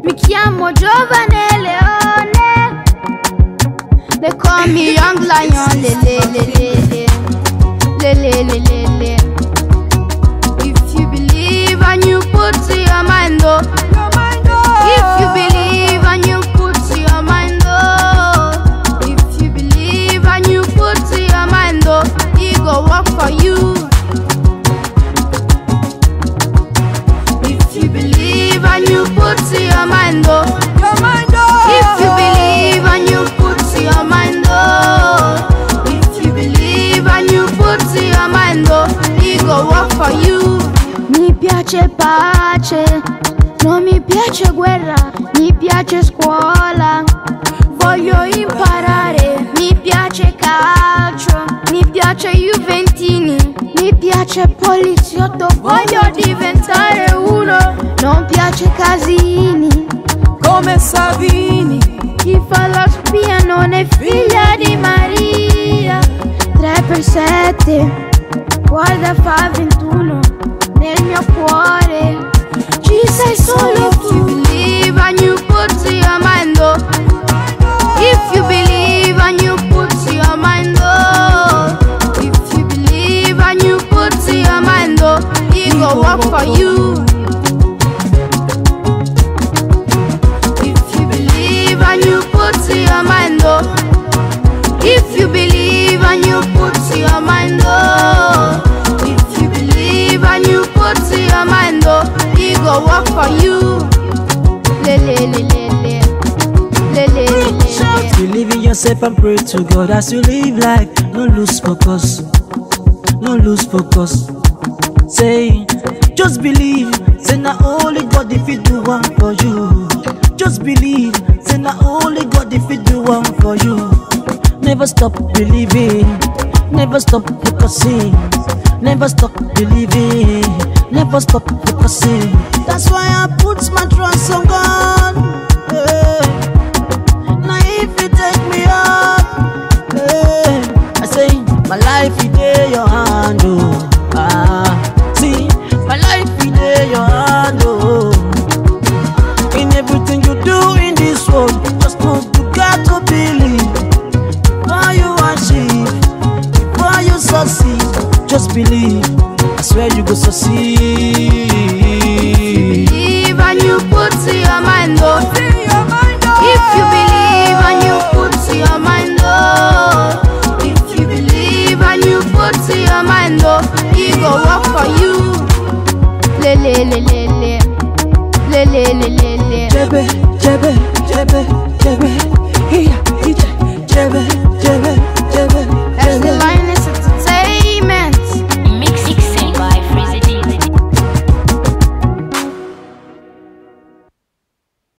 Mi chiamo Giovane Leone. They call me Young Lion. Le le le le le le le le le. If you believe and you put to your mind, oh. If you believe and you put to your mind, oh. If you believe and you put to your mind, oh, he go work for you. If you believe and you put to your mind, oh. If you believe and you put to your mind, oh. If you believe and you put to your mind, oh, he go work for you. Mi piace pace, non mi piace guerra, mi piace scuola, voglio imparare, mi piace calcio, mi piace Juventini, mi piace poliziotto, voglio diventare uno, non piace casini, come Savini. Chi fa la spia non è figlia di Maria. 3x7, guarda fa 21 nel mio cuore. Ci sei solo tu. If you believe and you put to your mind, oh. If you believe and you put to your mind, oh. If you believe and you put to your mind, oh, he go work for you. If you believe and you put to your mind, oh. If you believe and you put to your mind, oh. If you believe and you put to your mind, oh, he go work for you. Le le le le le le le le le. Believe in yourself and pray to God as you live life. No lose focus, no lose focus. Say, just believe. Say not only God if you do one for you. Just believe. Say not only God if you do one for you. Never stop believing. Never stop focusing. Never stop believing. Never stop focusing. That's why I put my trust on God. Now if you take me up, I say my life is in your hand, oh. See, my life is in your hand, oh. In everything you do in this world, just know you got to believe. Before you achieve, before you succeed, just believe. I swear you go succeed. Believe and you put to your mind, oh. If you believe and you put to your mind, oh. If you believe and you put to your mind, oh, he go work for you. Le le le le le le le le le le.